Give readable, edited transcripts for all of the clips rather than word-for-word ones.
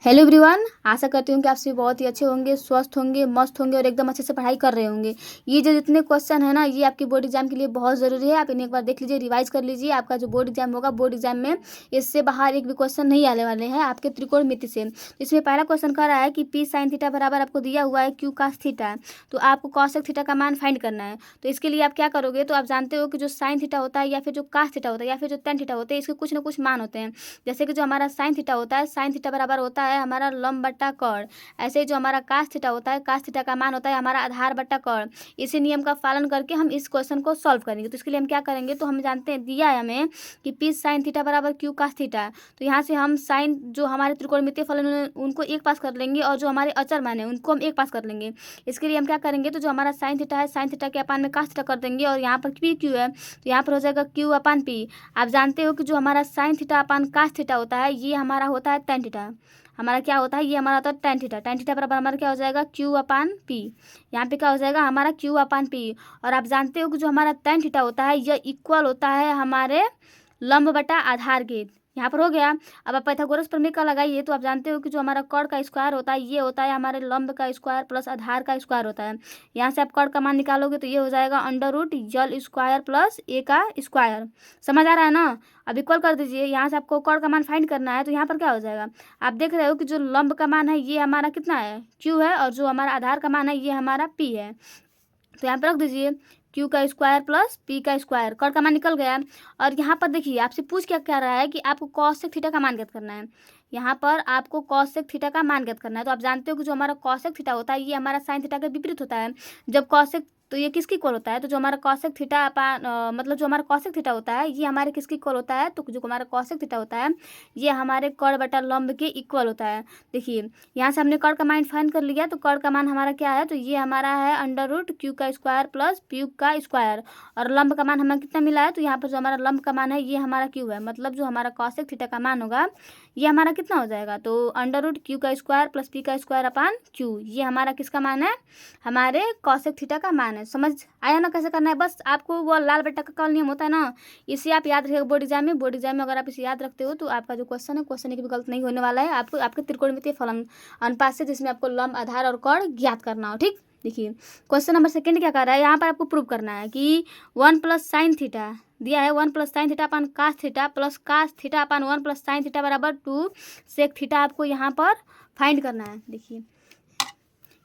Hello everyone, आशा करती हूँ कि आप सभी बहुत ही अच्छे होंगे, स्वस्थ होंगे, मस्त होंगे और एकदम अच्छे से पढ़ाई कर रहे होंगे। ये जो जितने क्वेश्चन है ना, ये आपके बोर्ड एग्जाम के लिए बहुत ज़रूरी है। आप इन्हें एक बार देख लीजिए, रिवाइज कर लीजिए। आपका जो बोर्ड एग्जाम होगा, बोर्ड एग्जाम में इससे बाहर एक भी क्वेश्चन नहीं आने वाले हैं आपके त्रिकोणमिति से। इसमें पहला क्वेश्चन कह रहा है कि पी साइन थीटा बराबर आपको दिया हुआ है क्यू कास थीटा, तो आपको कॉसेक थीटा का मान फाइंड करना है। तो इसके लिए आप क्या करोगे, तो आप जानते हो कि जो साइन थीटा होता है या फिर जो कास थीटा होता है या फिर जो टेन थीटा होते हैं, इसके कुछ ना कुछ मान होते हैं। जैसे कि जो हमारा साइन थीटा होता है, साइन थीटा बराबर होता है हमारा लंब बट्टा कर्ण। ऐसे ही जो हमारा कास थीटा होता है, कास थीटा का मान होता है हमारा आधार बट्टा कर्ण। इसी नियम का पालन करके हम इस क्वेश्चन को सॉल्व करेंगे। तो इसके लिए हम क्या करेंगे, तो हम जानते हैं दिया है हमें कि पी साइन थीटा बराबर क्यू कास थीटा। तो यहाँ से हम साइन जो हमारे त्रिकोणमितीय फलन उनको एक पास कर लेंगे और जो हमारे अचर मान है उनको हम एक पास कर लेंगे। इसके लिए हम क्या करेंगे, तो जो हमारा साइन थीटा है, साइन थीटा के अपान में कास थीटा कर देंगे और यहाँ पर पी क्यू है तो यहाँ पर हो जाएगा क्यू अपान पी। आप जानते हो कि जो हमारा sine theta upon cos theta होता है, ये हमारा होता है टेन थीटा। हमारा क्या होता है, ये हमारा होता है टेन थीटा। टेन थीटा बराबर हमारा क्या हो जाएगा, क्यू अपान पी। यहाँ पे क्या हो जाएगा हमारा क्यू अपान पी। और आप जानते हो कि जो हमारा टेन थीटा होता है, यह इक्वल होता है हमारे लंब बटा आधार के। यहाँ पर हो गया। अब आप पाइथागोरस प्रमेय का लगाइए, तो आप जानते हो कि जो हमारा कर्ण का स्क्वायर होता है, ये होता है हमारे लंब का स्क्वायर प्लस आधार का स्क्वायर होता है। यहाँ से आप कर्ण का मान निकालोगे तो ये हो जाएगा under root L square plus A का स्क्वायर। समझ आ रहा है ना। अब इक्वल कर दीजिए। यहाँ से आपको कर्ण का मान फाइंड करना है, तो यहाँ पर क्या हो जाएगा, आप देख रहे हो कि जो लंब का मान है ये हमारा कितना है, क्यू है, और जो हमारा आधार का मान है ये हमारा पी है। तो यहाँ पर रख दीजिए क्यू का स्क्वायर प्लस पी का स्क्वायर। कर्ण का मान निकल गया। और यहाँ पर देखिए आपसे पूछ क्या कह रहा है कि आपको कॉसेक थीटा का मान ज्ञात करना है। यहाँ पर आपको कॉसेक थीटा का मान ज्ञात करना है। तो आप जानते हो कि जो हमारा कॉसेक थीटा होता है, ये हमारा साइन थीटा के विपरीत होता है। जब कॉसेक, तो ये किसकी इक्वल होता है, तो जो हमारा कॉसेक थीटा मतलब जो हमारा कॉसेक थीटा होता है, ये हमारे किसकी इक्वल होता है, तो जो हमारा कॉसेक थीटा होता है ये हमारे कर्ण बटा लंब के इक्वल होता है। देखिए यहाँ से हमने कर्ण का मान फाइंड कर लिया, तो कर्ण का मान हमारा क्या है, तो ये हमारा है अंडर रूट क्यू का स्क्वायर प्लस पी का स्क्वायर। और लंब का मान हमें कितना मिला है, तो यहाँ पर जो हमारा लंब का मान है ये हमारा क्यू है। मतलब जो हमारा कॉसेक थीटा का मान होगा ये हमारा कितना हो जाएगा, तो अंडर रूट क्यू का स्क्वायर प्लस पी का स्क्वायर अपान क्यू। ये हमारा किसका मान है, हमारे कॉसेक थीटा का मान है। समझ आया ना कैसे करना है। बस आपको वो लाल बट्टा का कॉल नियम होता है ना, इसे आप याद रखिएगा बोर्ड एग्जाम में। बोर्ड एग्जाम में अगर आप इसे याद रखते हो तो आपका जो क्वेश्चन है, क्वेश्चन एक भी गलत नहीं होने वाला है। आपको आपके त्रिकोणमितीय फलन अनुपात से, जिसमें आपको लंब आधार और कर्ण ज्ञात करना हो। ठीक, देखिए क्वेश्चन नंबर सेकंड क्या कर रहा है, यहाँ पर आपको प्रूव करना है कि वन प्लस साइन थीटा दिया है, one plus sine theta upon cos theta plus cos theta upon one plus sine theta बराबर टू सेक थीटा आपको यहाँ पर फाइंड करना है। देखिए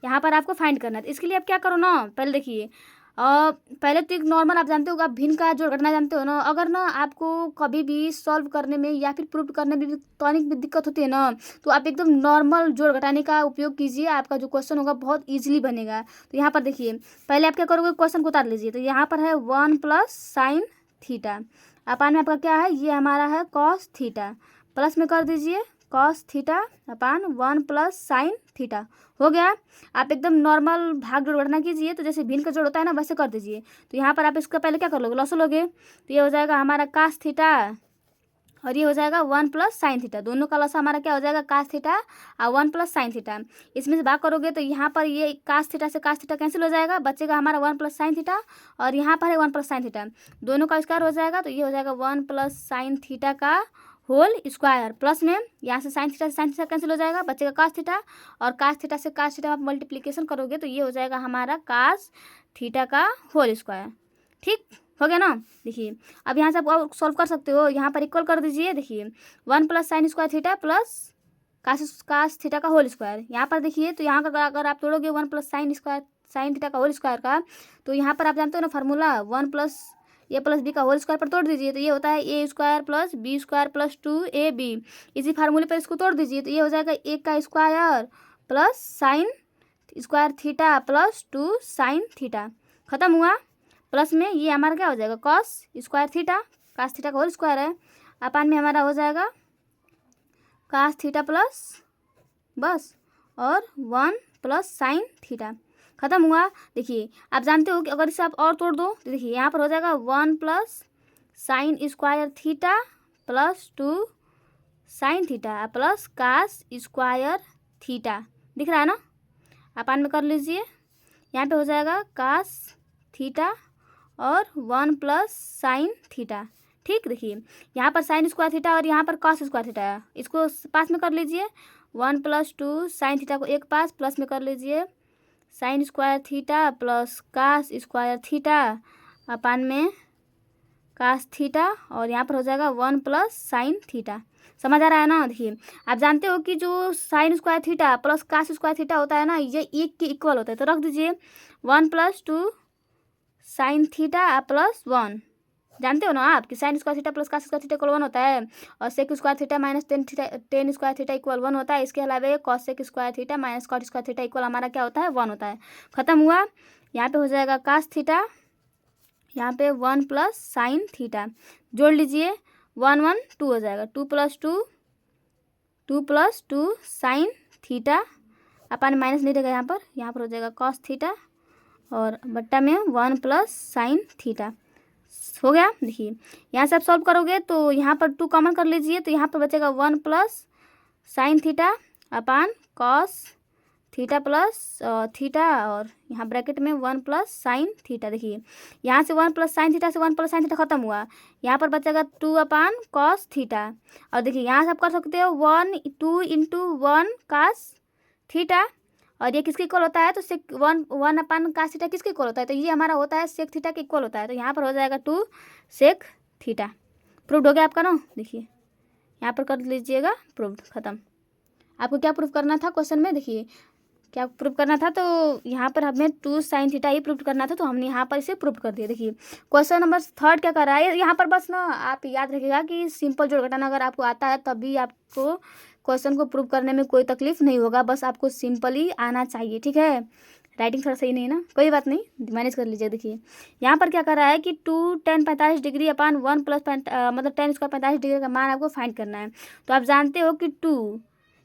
यहाँ पर आपको फाइंड करना है। तो इसके लिए आप क्या करो ना, पहले देखिए पहले तो एक नॉर्मल, आप जानते हो आप भिन्न का जोड़ घटाना जानते हो ना। अगर ना आपको कभी भी सॉल्व करने में या फिर प्रूफ करने में भी तनिक भी दिक्कत होती है ना, तो आप एकदम नॉर्मल जोड़ घटाने का उपयोग कीजिए। आपका जो क्वेश्चन होगा बहुत ईजिली बनेगा। तो यहाँ पर देखिए पहले आप क्या करोगे, क्वेश्चन को उतार लीजिए। तो यहाँ पर है one plus sine theta upon में आपका क्या है, ये हमारा है कॉस थीटा, प्लस में कर दीजिए cos theta upon one plus sine theta. हो गया। आप एकदम नॉर्मल भाग जोड़ गणना कीजिए, तो जैसे भिन्न का जोड़ होता है ना वैसे कर दीजिए। तो यहाँ पर आप इसका पहले क्या कर लोगे, लॉस लोगे। तो ये हो जाएगा हमारा कास थीटा और ये हो जाएगा वन प्लस साइन थीटा। दोनों का लॉस हमारा क्या हो जाएगा, कास थीटा और वन प्लस साइन थीटा। इसमें से भाग करोगे तो यहाँ पर ये कास थीटा से कास थीटा कैंसिल हो जाएगा, बचेगा हमारा वन प्लस साइन थीटा और यहाँ पर है वन प्लस साइन थीटा। दोनों का स्क्वायर हो जाएगा, तो ये हो जाएगा वन प्लस साइन थीटा का होल स्क्वायर। प्लस में यहाँ से साइन थीटा कैंसिल हो जाएगा, बचेगा कास थीटा और कास थीटा से कास थीटा आप मल्टीप्लिकेशन करोगे तो ये हो जाएगा हमारा कास थीटा का होल स्क्वायर। ठीक हो गया ना। देखिए अब यहाँ से आप और सॉल्व कर सकते हो। यहाँ पर इक्वल कर दीजिए। देखिए one plus sine square theta plus cos theta का होल स्क्वायर। यहाँ पर देखिए तो यहाँ का अगर आप तोड़ोगे one plus sine square sine theta का होल स्क्वायर का, तो यहाँ पर आप जानते हो ना formula, one plus A plus B का होल स्क्वायर पर तोड़ दीजिए तो ये होता है A square plus B square plus two A B. इसी फार्मूले पर इसको तोड़ दीजिए तो ये हो जाएगा ए का square plus sine square theta plus two sine theta. खत्म हुआ। प्लस में ये हमारा क्या हो जाएगा, cos square theta, cos theta का होल स्क्वायर है, अपान में हमारा हो जाएगा कास थीटा प्लस बस और वन प्लस साइन थीटा। खत्म हुआ। देखिए आप जानते हो कि अगर इसे आप और तोड़ दो तो देखिए यहाँ पर हो जाएगा one plus sine square theta plus two sine theta plus cos square theta. दिख रहा है ना, अपान में कर लीजिए। यहाँ पे हो जाएगा कास थीटा और वन प्लस साइन थीटा। ठीक, देखिए यहाँ पर साइन स्क्वायर थीटा और यहाँ पर कॉस स्क्वायर थीटा है, इसको पास में कर लीजिए। 1+2 साइन थीटा को एक पास प्लस में कर लीजिए sine square theta plus cos square theta upon में कास थीटा और यहाँ पर हो जाएगा 1+ साइन थीटा। समझ आ रहा है ना। देखिए आप जानते हो कि जो sine square theta plus cos square theta होता है ना, ये एक के इक्वल होता है। तो रख दीजिए 1+2 साइन थीटा प्लस 1। जानते हो ना आप कि sine square theta plus cos square theta equal 1 होता है और sec square theta minus tan square theta equal 1 होता है। इसके अलावा cosec square theta minus cot square theta equal हमारा क्या होता है 1 होता है। खत्म हुआ। यहाँ पे हो जाएगा कास थीटा, यहाँ पे 1+ साइन थीटा जोड़ लीजिए 1 1 2 हो जाएगा 2+2 साइन थीटा अपन माइनस नहीं रहेगा यहाँ पर हो जाएगा कॉस थीटा और बट्टा में 1+ साइन थीटा हो गया। देखिए यहाँ से आप सॉल्व करोगे तो यहाँ पर 2 कॉमन कर लीजिए तो यहाँ पर बचेगा 1+ साइन थीटा अपान कॉस थीटा प्लस थीटा और यहाँ ब्रैकेट में 1+ साइन थीटा। देखिए यहाँ से 1+ साइन थीटा से 1+ साइन थीटा खत्म हुआ। यहाँ पर बचेगा 2 अपान कॉस थीटा और देखिए यहाँ से आप कर सकते हो 2 × 1 कास थीटा और ये किसके इक्वल होता है तो सेक 1 अपान कास थीटा किसके इक्वल होता है तो ये हमारा होता है सेक थीटा के इक्वल होता है। तो यहाँ पर हो जाएगा 2 सेक थीटा। प्रूव्ड हो गया आपका ना। देखिए यहाँ पर कर लीजिएगा प्रूव्ड। खत्म। आपको क्या प्रूव करना था क्वेश्चन में, देखिए क्या प्रूव करना था तो यहाँ पर हमें 2 साइन थीटा ही प्रूव करना था तो हमने यहाँ पर इसे प्रूव कर दिया। देखिए क्वेश्चन नंबर 3 क्या कर रहा है यहाँ पर बस ना आप याद रखिएगा कि सिंपल जोड़ घटाना अगर आपको आता है तभी आपको क्वेश्चन को प्रूव करने में कोई तकलीफ नहीं होगा, बस आपको सिंपली आना चाहिए। ठीक है, राइटिंग थोड़ा सही नहीं है ना, कोई बात नहीं, मैनेज कर लीजिए। देखिए यहाँ पर क्या कर रहा है कि 2 tan 45 डिग्री अपान 1 + मतलब tan स्क्वायर 45 डिग्री का मान आपको फाइंड करना है। तो आप जानते हो कि 2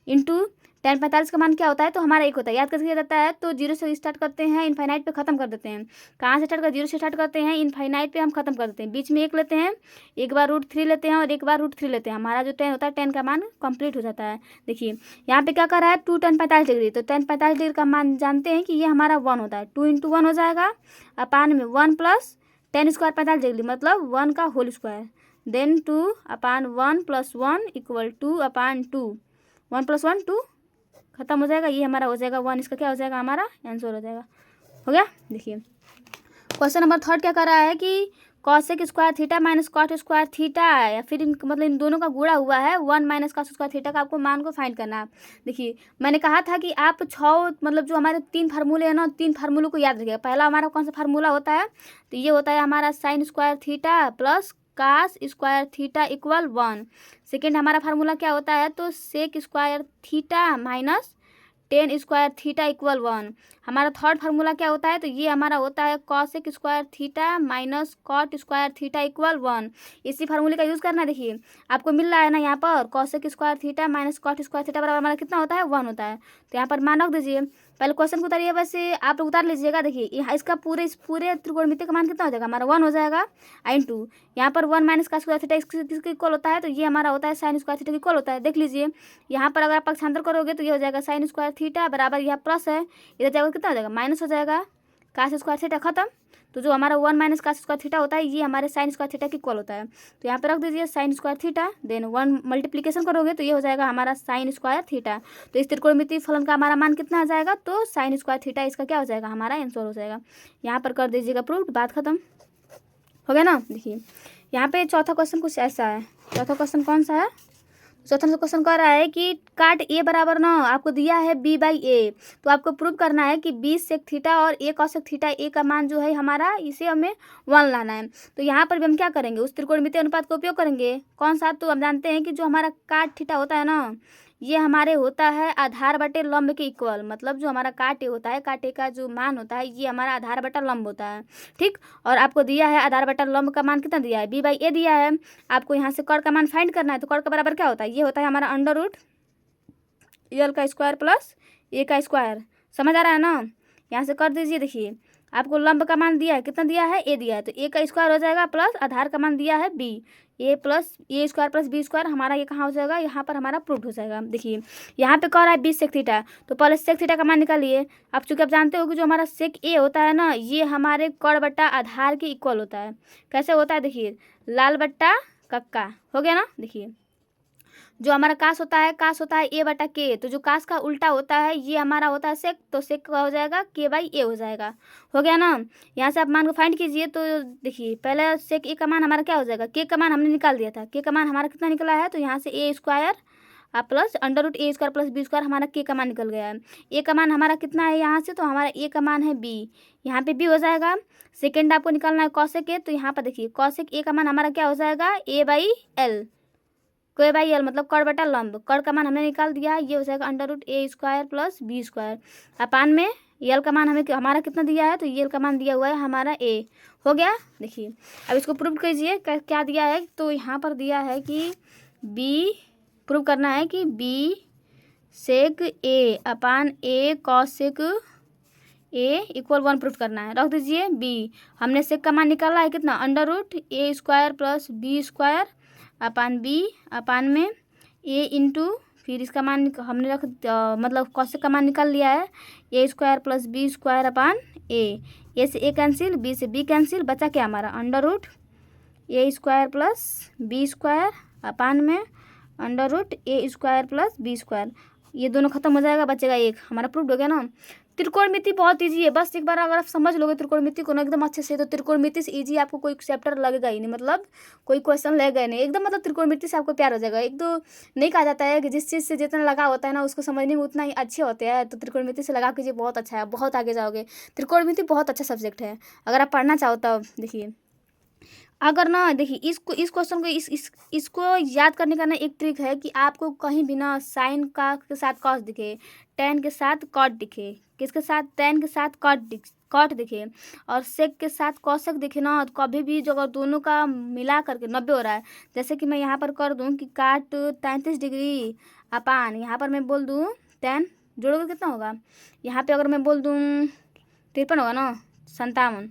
× tan 45 का मान क्या होता है तो हमारा 1 होता है। याद कैसे किया जाता है तो 0 से स्टार्ट करते हैं इनफाइनाइट पे ख़त्म कर देते हैं। कहाँ से स्टार्ट कर 0 से स्टार्ट करते हैं इनफाइनाइट पे हम खत्म कर देते हैं। बीच में 1 लेते हैं, एक बार √3 लेते हैं और एक बार √3 लेते हैं। हमारा जो 10 होता है 10 का मान कंप्लीट हो जाता है। देखिए यहाँ पे क्या कर रहा है 2 tan 45 डिग्री, तो tan 45 डिग्री का मान जानते हैं कि ये हमारा 1 होता है। 2 × 1 हो जाएगा अपान में 1+ tan स्क्वायर 45 डिग्री मतलब 1 का होल स्क्वायर देन 2 अपान 1 + 1 = 2 अपान 2 1 + 1 2 खत्म हो जाएगा। ये हमारा हो जाएगा 1, इसका क्या हो जाएगा हमारा आंसर हो जाएगा। हो गया। देखिए क्वेश्चन नंबर 3 क्या कर रहा है कि cosec square theta minus cot square theta या फिर मतलब इन दोनों का गुणा हुआ है 1 - कॉस स्क्वायर थीटा का आपको मान को फाइंड करना है। देखिए मैंने कहा था कि आप 6 मतलब जो हमारे 3 फार्मूले हैं ना 3 फार्मूलों को याद रखिएगा। पहला हमारा कौन सा फार्मूला होता है तो ये होता है हमारा sine square theta plus cos square theta equal 1। Second हमारा फार्मूला क्या होता है तो sec square theta minus tan square theta equal 1। हमारा थर्ड फार्मूला क्या होता है तो ये हमारा होता है cosec square theta minus cot square theta equal 1। इसी फार्मूले का यूज़ करना। देखिए आपको मिल रहा है ना यहाँ पर cosec square theta minus cot square theta बराबर हमारा कितना होता है 1 होता है। तो यहाँ पर मान रख दीजिए। पहले क्वेश्चन को उतारिए, वैसे आप लोग उतार लीजिएगा। देखिए यहाँ इसका इस पूरे त्रिकोणमिति का मान कितना हो जाएगा हमारा 1 हो जाएगा × यहाँ पर 1 - का स्क्वायर थीटा किसके इक्वल होता है तो ये हमारा होता है साइन स्क्वायर थीटा इक्वल होता है। देख लीजिए यहाँ पर अगर आप पक्षांतर करोगे तो ये हो जाएगा साइन स्क्वायर थीटा बराबर यहाँ प्लस है, इधर जाएगा कितना हो जाएगा माइनस हो जाएगा कास स्क्वायर थीटा खत्म। तो जो हमारा 1 - कास स्क्वायर थीटा होता है ये हमारे साइन स्क्वायर थीटा के इक्वल होता है। तो यहाँ पे रख दीजिए sine square theta then 1 multiplication करोगे तो ये हो जाएगा हमारा साइन स्क्वायर थीटा। तो इस त्रिकोणमितीय फलन का हमारा मान कितना आ जाएगा तो साइन स्क्वायर थीटा इसका क्या हो जाएगा हमारा आंसर हो जाएगा। यहाँ पर कर दीजिएगा प्रूफ, बात खत्म हो गया ना। देखिए यहाँ पे चौथा क्वेश्चन कुछ ऐसा है। चौथा क्वेश्चन कौन सा है? चौथा क्वेश्चन कह रहा है कि काट ए बराबर ना आपको दिया है b/a, तो आपको प्रूव करना है कि b सेक थीटा और a कॉसेक थीटा a का मान जो है हमारा इसे हमें 1 लाना है। तो यहाँ पर भी हम क्या करेंगे उस त्रिकोणमितीय अनुपात का उपयोग करेंगे। कौन सा? तो हम जानते हैं कि जो हमारा काट थीटा होता है ना ये हमारे होता है आधार बटे लंब के इक्वल। मतलब जो हमारा काटे होता है काटे का जो मान होता है ये हमारा आधार बटा लंब होता है। ठीक, और आपको दिया है आधार बटा लंब का मान कितना दिया है b/a दिया है। आपको यहाँ से कॉड का मान फाइंड करना है। तो कॉड का बराबर क्या होता है ये होता है हमारा √L का स्क्वायर प्लस a का स्क्वायर। समझ आ रहा है ना। यहाँ से कर दीजिए। देखिए आपको लंब का मान दिया है कितना दिया है a दिया है तो a का स्क्वायर हो जाएगा प्लस आधार का मान दिया है b, a plus a square plus b square हमारा ये कहाँ हो जाएगा यहाँ पर हमारा प्रूफ हो जाएगा। देखिए यहाँ पे कह रहा है b सेक थीटा, तो पहले सेक थीटा का मान निकालिए। अब चूंकि आप जानते हो कि जो हमारा सेक a होता है ना ये हमारे कड़ बट्टा आधार के इक्वल होता है। कैसे होता है देखिए लाल बट्टा कक्का हो गया ना। देखिए जो हमारा कास होता है ए बटा के, तो जो कास का उल्टा होता है ये हमारा होता है सेक, तो सेक का हो जाएगा के बाई ए हो जाएगा। हो गया ना। यहाँ से आप मान को फाइंड कीजिए, तो देखिए पहले सेक ए का मान हमारा क्या हो जाएगा, के का मान हमने निकाल दिया था, के का मान हमारा कितना निकला है, तो यहाँ से ए square plus under root A square plus B square हमारा के का मान निकल गया है। ए का मान हमारा कितना है यहाँ से, तो हमारा ए का मान है बी, यहाँ पे बी हो जाएगा। सेकेंड आपको निकालना है कॉसेक ए, तो यहाँ पर देखिए कॉसेक ए का मान हमारा क्या हो जाएगा, ए बाई एल, कोई बाई एल मतलब कड़ बटा लंब, कड़ का मान हमने निकाल दिया है, ये हो जाएगा under root A square plus B square upon में यल का मान हमें हमारा कितना दिया है, तो यल का मान दिया हुआ है हमारा ए। हो गया। देखिए अब इसको प्रूव कीजिए, क्या दिया है, तो यहाँ पर दिया है कि बी, प्रूव करना है कि बी सेक ए अपान ए कॉस सेक ए इक्वल 1 प्रूफ करना है। रख दीजिए बी, हमने सेक का मान निकाला है कितना, under root A square plus B square upon B upon में ए इंटू, फिर इसका मान हमने मतलब कॉसेक का मान निकाल लिया है, A square plus B square upon A से ए कैंसिल, बी से बी कैंसिल, बचा क्या हमारा under root A square plus B square upon में under root A square plus B square, ये दोनों खत्म हो जाएगा, बचेगा एक, हमारा प्रूफ हो गया ना। त्रिकोणमिति बहुत इजी है, बस एक बार अगर आप समझ लोगे त्रिकोणमिति को ना एकदम अच्छे से, तो त्रिकोणमिति से इजी आपको कोई चैप्टर लगेगा ही नहीं, मतलब कोई क्वेश्चन लगेगा ही नहीं एकदम, मतलब त्रिकोणमिति से आपको प्यार हो जाएगा। एक तो नहीं कहा जाता है कि जिस चीज़ से जितना लगा होता है ना उसको समझने में उतना ही अच्छे होते हैं, तो त्रिकोणमिति से लगा कीजिए, बहुत अच्छा है, बहुत आगे जाओगे। त्रिकोणमिति बहुत अच्छा सब्जेक्ट है, अगर आप पढ़ना चाहो तब। देखिए अगर ना, देखिए इस क्वेश्चन को इसको याद करने का ना एक ट्रिक है कि आपको कहीं भी ना साइन का के साथ कॉस दिखे, टेन के साथ कॉट दिखे, किसके साथ, टेन के साथ कॉट दिखे, और सेक के साथ कॉसेक दिखे ना, तो कभी भी जो अगर दोनों का मिला करके 90 हो रहा है, जैसे कि मैं यहाँ पर कर दूँ कि काट 33 डिग्री अपान, यहाँ पर मैं बोल दूँ 10 जोड़ोगे कितना होगा, यहाँ पर अगर मैं बोल दूँ 53 होगा ना, 57,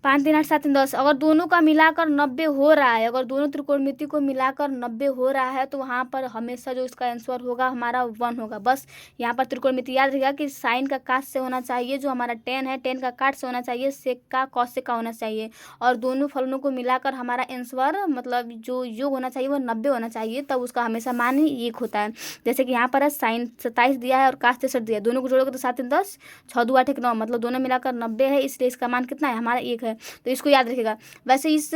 5 3 8 7 3 10, अगर दोनों का मिलाकर 90 हो रहा है, अगर दोनों त्रिकोणमिति को मिलाकर 90 हो रहा है, तो वहाँ पर हमेशा जो इसका आंसर होगा हमारा 1 होगा। बस यहाँ पर त्रिकोणमिति याद रखिएगा कि साइन का काट से होना चाहिए, जो हमारा 10 है 10 का काट से होना चाहिए, सेक का कॉस से का होना चाहिए, और दोनों फलनों को मिलाकर हमारा आंसर मतलब जो योग होना चाहिए वो 90 होना चाहिए, तब उसका हमेशा मान ही एक होता है। जैसे कि यहाँ पर है साइन 27 दिया है और काट 63 दिया है, दोनों को जोड़ोगे तो 7 3 10, 6 2 8 1 9, मतलब दोनों मिलाकर 90 है, इसलिए इसका मान कितना है हमारा 1 है, तो इसको याद रखिएगा। वैसे इस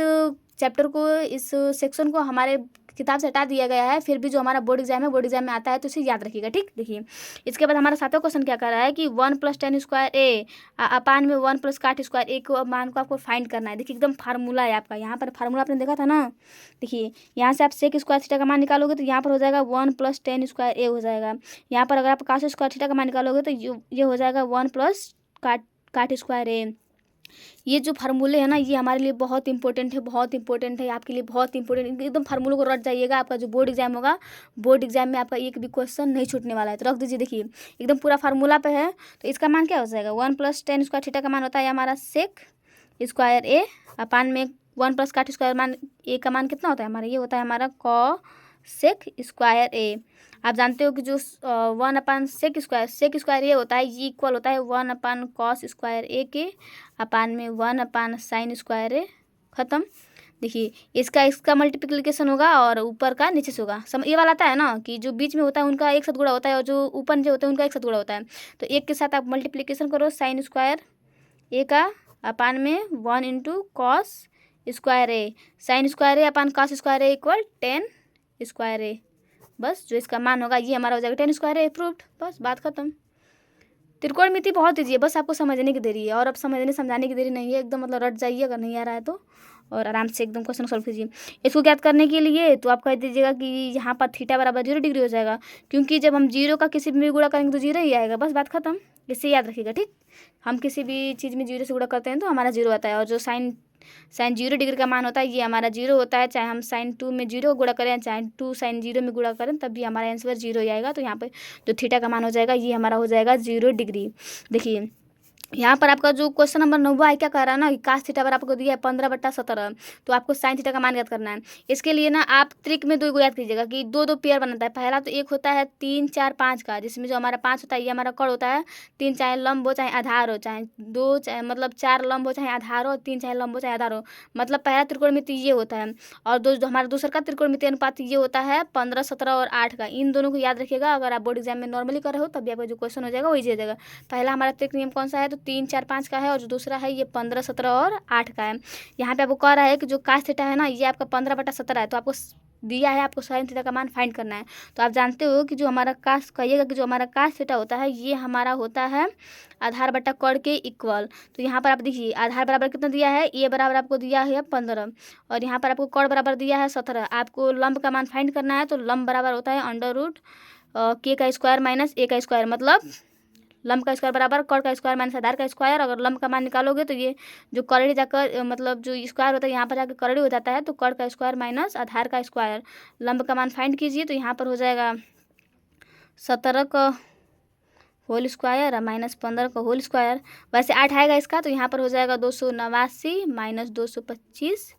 चैप्टर को, इस सेक्शन को हमारे किताब से हटा दिया गया है, फिर भी जो हमारा बोर्ड एग्जाम है, बोर्ड एग्जाम में आता है, तो इसे याद रखिएगा, ठीक। देखिए इसके बाद हमारा 7वां क्वेश्चन क्या कर रहा है कि 1 + tan स्क्वायर ए अपान में 1 + काट स्क्वायर ए को मान को आपको फाइंड करना है। देखिए एकदम फार्मूला है आपका, यहाँ पर फार्मूला आपने देखा था ना। देखिए यहाँ से आप सेक स्क्वायर थीटा का मान निकालोगे तो यहाँ पर हो जाएगा 1 + tan स्क्वायर ए हो जाएगा। यहाँ पर अगर आप काट स्क्वायर थीटा का मान निकालोगे तो ये हो जाएगा 1 + काट स्क्वायर ए। ये जो फार्मूले हैं ना, ये हमारे लिए बहुत इंपॉर्टेंट है, बहुत इंपॉर्टेंट है, आपके लिए बहुत इंपॉर्टेंट, एकदम फार्मूलों को रट जाइएगा। आपका जो बोर्ड एग्जाम होगा, बोर्ड एग्जाम में आपका एक भी क्वेश्चन नहीं छूटने वाला है, तो रख दीजिए। देखिए एकदम पूरा फार्मूला पे है, तो इसका मान क्या हो जाएगा, 1 + tan स्क्वायर थीटा का मान होता है हमारा सेक स्क्वायर ए अपान में 1 + काट स्क्वायर मान ए का मान कितना होता है हमारा, ये होता है हमारा सेक स्क्वायर ए। आप जानते हो कि जो 1/सेक स्क्वायर ये होता है, ये इक्वल होता है 1/कॉस स्क्वायर ए के अपान में 1/साइन स्क्वायर ए। खत्म। देखिए इसका मल्टीप्लिकेशन होगा और ऊपर का नीचे से होगा। ये वाला आता है ना कि जो बीच में होता है उनका एक साथ गुणा होता है और जो ऊपर नीचे होते हैं उनका एक साथ गुणा होता है। तो एक के साथ आप मल्टीप्लिकेशन करो साइन स्क्वायर ए का अपान में 1 × cos square A, sine square A upon cos square A equal 10 square ए। बस जो इसका मान होगा ये हमारा हो जाएगा 10 स्क्वायर ए, प्रूव्ड। बस बात खत्म। त्रिकोणमिति बहुत ईजी है, बस आपको समझने की देरी है, और अब समझाने की देरी नहीं है, एकदम मतलब रट जाइए अगर नहीं आ रहा है तो, और आराम से एकदम क्वेश्चन सॉल्व कीजिए। इसको ज्ञात करने के लिए तो आप कह दीजिएगा कि यहाँ पर थीटा बराबर 0 डिग्री हो जाएगा, क्योंकि जब हम 0 का किसी भी गुणा करेंगे तो 0 ही आएगा। बस बात खत्म। इससे याद रखिएगा, ठीक। हम किसी भी चीज़ में 0 से गुणा करते हैं तो हमारा 0 आता है, और जो साइन 0 डिग्री का मान होता है ये हमारा 0 होता है। चाहे हम sin 2 में 0 गुणा करें, चाहे 2 sin 0 में गुणा करें, तब भी हमारा आंसर 0 ही आएगा। तो यहाँ पे जो थीटा का मान हो जाएगा ये हमारा हो जाएगा 0 डिग्री। देखिए यहाँ पर आपका जो क्वेश्चन नंबर 9 है क्या कह रहा है ना कि कास थीटा बराबर आपको दिया है 15/17, तो आपको साइन थीटा का मान याद करना है। इसके लिए ना आप त्रिक में दो को याद कीजिएगा कि दो दो पेयर बनाता है। पहला तो एक होता है 3 4 5 का, जिसमें जो हमारा 5 होता है ये हमारा कड़ होता है। 3 चाहे लंब हो चाहे आधार हो, चाहे 2 चाहे मतलब 4 लंब हो चाहे आधार हो, 3 चाहे लंब हो चाहे आधार हो, मतलब पहला त्रिकोणमिति ये होता है। और जो हमारा दूसरा का त्रिकोणमिति अनुपात ये होता है 15 17 और 8 का। इन दोनों को याद रखिएगा। अगर आप बोर्ड एग्जाम में नॉर्मली कर रहे हो तब भी आपका जो क्वेश्चन हो जाएगा वही हो जाएगा। पहला हमारा त्रिक नियम कौन सा है, तो 3 4 5 का है, और जो दूसरा है ये 15 17 और 8 का है। यहाँ पे आपको कह रहा है कि जो कास थीटा है ना ये आपका 15/17 है, तो आपको दिया है आपको साइन थीटा का मान फाइंड करना है। तो आप जानते हो कि जो हमारा कास कहिएगा कि जो हमारा कास थीटा होता है ये हमारा होता है आधार बटा कड़ के इक्वल। तो यहाँ पर आप देखिए आधार बराबर कितना दिया है, ए बराबर आपको दिया है 15, और यहाँ पर आपको कड़ बराबर दिया है 17। आपको लंब का मान फाइंड करना है, तो लंब बराबर होता है √k² माइनस a का स्क्वायर, मतलब लंब का स्क्वायर बराबर कड़ का स्क्वायर माइनस आधार का स्क्वायर। अगर लंब का मान निकालोगे तो ये जो करड़ी जाकर मतलब जो स्क्वायर होता है यहाँ पर जाकर करड़ी हो जाता है, तो कड़ का स्क्वायर माइनस आधार का स्क्वायर। लंब का मान फाइंड कीजिए, तो यहाँ पर हो जाएगा 17 का होल स्क्वायर माइनस 15 का होल स्क्वायर। वैसे 8 आएगा इसका, तो यहाँ पर हो जाएगा 289 माइनस 225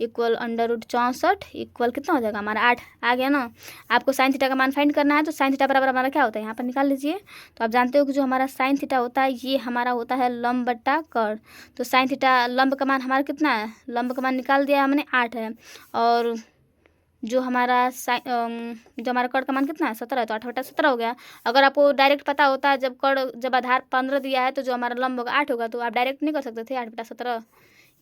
इक्वल √64 इक्वल कितना हो जाएगा हमारा 8 आ गया ना। आपको साइन थीटा का मान फाइंड करना है, तो साइन थीटा बराबर हमारा क्या होता है यहाँ पर निकाल लीजिए। तो आप जानते हो कि जो हमारा साइन थीटा होता है ये हमारा होता है लंब बट्टा कड़। तो साइन थीटा लंब का मान हमारा कितना है, लंब का मान निकाल दिया हमने 8 है, और जो हमारा जो हमारा कड़ का मान कितना है 17 है, तो 8/17 हो गया। अगर आपको डायरेक्ट पता होता जब आधार 15 दिया है तो जो हमारा लंब होगा 8 होगा, तो आप डायरेक्ट नहीं कर सकते थे 8/17।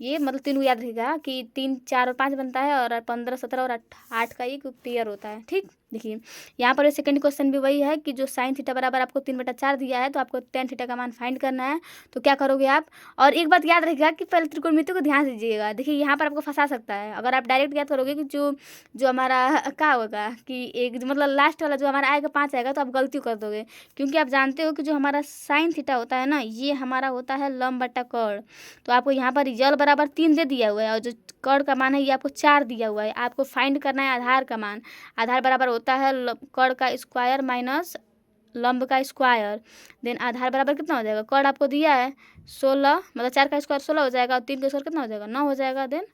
ये मतलब तीनों याद रहेगा कि 3 4 और 5 बनता है, और 15 17 और 8 का एक पेयर होता है। ठीक, देखिए यहाँ पर सेकंड क्वेश्चन भी वही है कि जो साइन थीटा बराबर आपको 3/4 दिया है, तो आपको टेन थीटा का मान फाइंड करना है। तो क्या करोगे आप, और एक बात याद रखिएगा कि पहले त्रिकोणमिति को ध्यान से दीजिएगा। देखिए यहाँ पर आपको फंसा सकता है। अगर आप डायरेक्ट याद करोगे कि जो जो हमारा क्या होगा कि एक मतलब लास्ट वाला जो हमारा आएगा 5 आएगा, तो आप गलती कर दोगे, क्योंकि आप जानते हो कि जो हमारा साइन थीटा होता है ना ये हमारा होता है लंब बट्टा कड़। तो आपको यहाँ पर यल बराबर 3 दे दिया हुआ है, और जो कड़ का मान है ये आपको 4 दिया हुआ है। आपको फाइंड करना है आधार का मान। आधार बराबर होता है कड़ का स्क्वायर माइनस लंब का स्क्वायर। देन आधार बराबर कितना हो जाएगा, कड़ आपको दिया है 16, मतलब 4 का स्क्वायर 16 हो जाएगा, और 3 का स्क्वायर कितना हो जाएगा 9 हो जाएगा। देन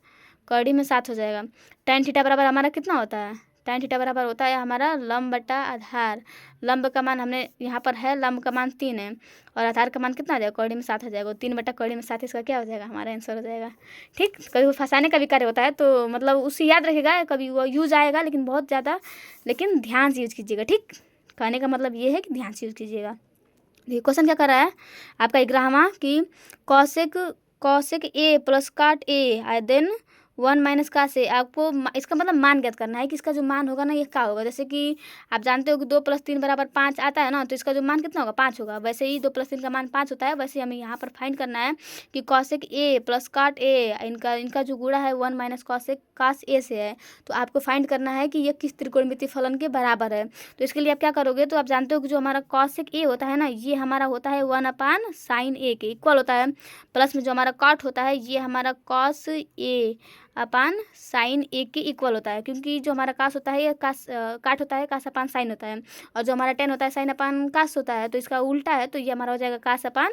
कड़ी में 7 हो जाएगा। टेन थीटा बराबर हमारा कितना होता है, टेन थीटा बराबर होता है हमारा लंब बटा आधार। लंब का मान हमने यहाँ पर है, लंब का मान 3 है, और आधार का मान कितना आ जाएगा, कड़ी में 7 हो जाएगा। 3 बटा कड़ी में 7, इसका क्या हो जाएगा, हमारा आंसर हो जाएगा। ठीक, कभी फंसाने का भी कार्य होता है, तो मतलब उसे याद रखेगा, कभी वो यूज आएगा लेकिन बहुत ज़्यादा, लेकिन ध्यान से यूज कीजिएगा। ठीक, कहने का मतलब ये है कि ध्यान से यूज कीजिएगा। देखिए क्वेश्चन क्या कर रहा है आपका 11वां कि कॉसेक ए प्लस काट ए देन 1 माइनस का से आपको इसका मतलब मान ज्ञात करना है कि इसका जो मान होगा ना ये क्या होगा। जैसे कि आप जानते हो कि 2 + 3 = 5 आता है ना, तो इसका जो मान कितना होगा 5 होगा। वैसे ही 2 + 3 का मान 5 होता है। वैसे हमें यहाँ पर फाइंड करना है कि कॉसेक ए प्लस काट ए इनका जो गुणा है 1 माइनस कॉसेक कास ए से है। तो आपको फाइंड करना है कि ये किस त्रिकोणमिति फलन के बराबर है। तो इसके लिए आप क्या करोगे, तो आप जानते हो कि जो हमारा कॉसेक ए होता है ना ये हमारा होता है 1/sin a के इक्वल होता है। प्लस में जो हमारा कॉट होता है ये हमारा कॉस ए अपान साइन ए के इक्वल होता है, क्योंकि जो हमारा कास होता है ये काट होता है, कास अपान साइन होता है, और जो हमारा टेन होता है साइन अपान कास होता है, तो इसका उल्टा है, तो ये हमारा हो जाएगा कास अपान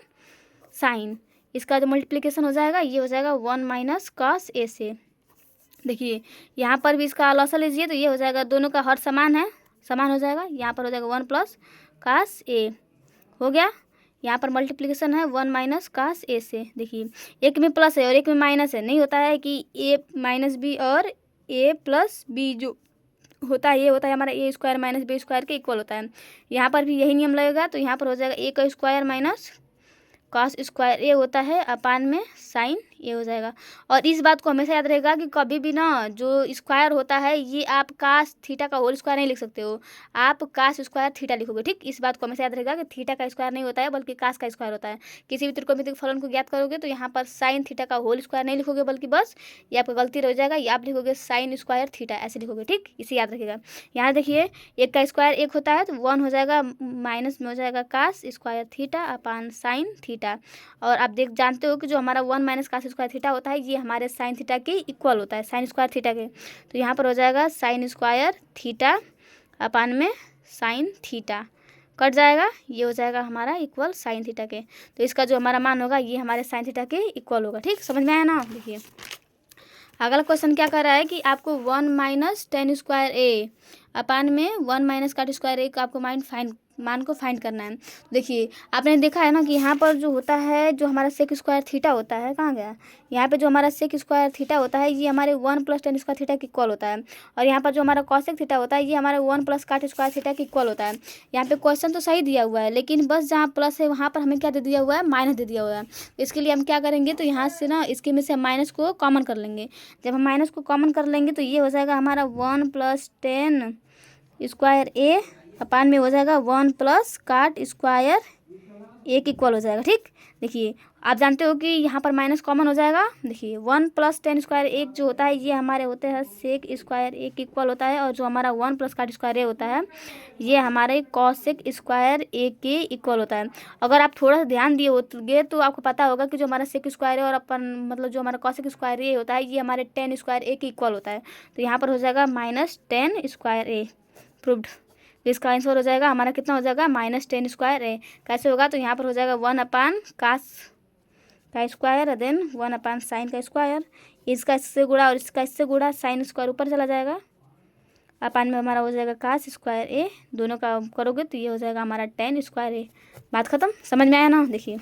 साइन। इसका जो मल्टीप्लिकेशन हो जाएगा ये हो जाएगा 1 माइनस कास ए से। देखिए यहाँ पर भी इसका लॉसा लीजिए, तो ये हो जाएगा दोनों का हर समान है, समान हो जाएगा। यहाँ पर हो जाएगा 1 प्लस कास ए हो गया। यहाँ पर मल्टीप्लिकेशन है 1 माइनस कास ए से। देखिए एक में प्लस है और एक में माइनस है, नहीं होता है कि ए माइनस बी और ए प्लस बी जो होता है ये होता है हमारा ए स्क्वायर माइनस बी स्क्वायर के इक्वल होता है। यहाँ पर भी यही नियम लगेगा, तो यहाँ पर हो जाएगा ए का स्क्वायर माइनस कॉस स्क्वायर ए होता है अपान में साइन ए हो जाएगा। और इस बात को हमेशा याद रहेगा कि कभी भी ना जो स्क्वायर होता है ये आप कास थीटा का होल स्क्वायर नहीं लिख सकते हो, आप कास स्क्वायर थीटा लिखोगे। ठीक, इस बात को हमेशा याद रहेगा कि थीटा का स्क्वायर नहीं होता है बल्कि कास का स्क्वायर होता है। किसी भी त्रिकोणमिति फलन को ज्ञात करोगे तो यहाँ पर साइन थीटा का होल स्क्वायर नहीं लिखोगे, बल्कि बस ये आपका गलती रह जाएगा, ये आप लिखोगे साइन स्क्वायर थीटा ऐसे लिखोगे। ठीक, इसे याद रखिएगा। यहाँ देखिए एक का स्क्वायर एक होता है, तो 1 हो जाएगा माइनस में हो जाएगा cos square theta upon sine theta. और आप जानते हो कि जो हमारा 1 माइनस कास स्क्वायर थीटा होता है ये हमारे साइन थीटा के इक्वल होता है, साइन स्क्वायर थीटा के। तो यहाँ पर हो जाएगा साइन स्क्वायर थीटा अपान में साइन थीटा। कट जाएगा, ये हो जाएगा हमारा इक्वल साइन थीटा के। तो इसका जो हमारा मान होगा ये हमारे साइन थीटा के इक्वल होगा। ठीक, समझ में आया ना। देखिए अगला क्वेश्चन क्या कर रहा है कि आपको 1 minus tan square A upon में 1 माइनस काट स्क्वायर ए का आपको मान को फाइंड करना है। देखिए आपने देखा है ना कि यहाँ पर जो होता है, जो हमारा सेक स्क्वायर थीटा होता है, कहाँ गया, यहाँ पे जो हमारा सेक स्क्वायर थीटा होता है ये हमारे 1 प्लस टेन स्क्वायर थीटा के इक्वल होता है। और यहाँ पर जो हमारा कॉसेक थीटा होता है ये हमारे 1 प्लस काट स्क्वायर थीटा के इक्वल होता है। यहाँ पे क्वेश्चन तो सही दिया हुआ है, लेकिन बस जहाँ प्लस है वहाँ पर हमें क्या दे दिया हुआ है, माइनस दे दिया हुआ है। इसके लिए हम क्या करेंगे, तो यहाँ से ना इसके में से माइनस को कॉमन कर लेंगे। जब हम माइनस को कॉमन कर लेंगे तो ये हो जाएगा हमारा 1 plus ten square A upon में हो जाएगा 1 प्लस काट स्क्वायर ए के इक्वल हो जाएगा। ठीक, देखिए आप जानते हो कि यहाँ पर माइनस कॉमन हो जाएगा। देखिए 1 प्लस टेन स्क्वायर एक जो होता है ये हमारे होते हैं सेक स्क्वायर ए के इक्वल होता है, और जो हमारा 1 प्लस काट स्क्वायर ए होता है ये हमारे कॉसेक स्क्वायर ए के इक्वल होता है। अगर आप थोड़ा सा ध्यान दिए होगे तो आपको पता होगा कि जो हमारा सेक स्क्वायर है और अपन मतलब जो हमारा कॉसेक स्क्वायर ए होता है ये हमारे टेन स्क्वायर ए के इक्वल होता है। तो यहाँ पर हो जाएगा माइनस टेन स्क्वायर ए, प्रूव्ड। तो इसका आंसर हो जाएगा हमारा कितना हो जाएगा, माइनस टेन स्क्वायर ए। कैसे होगा, तो यहाँ पर हो जाएगा 1 अपान कास का स्क्वायर देन 1 अपान साइन का स्क्वायर, इसका इससे गुणा और इसका इससे गुणा, साइन स्क्वायर ऊपर चला जाएगा, अपान में हमारा हो जाएगा कास स्क्वायर ए, दोनों का करोगे तो ये हो जाएगा हमारा टेन स्क्वायर ए। बात खत्म, समझ में आया ना। देखिए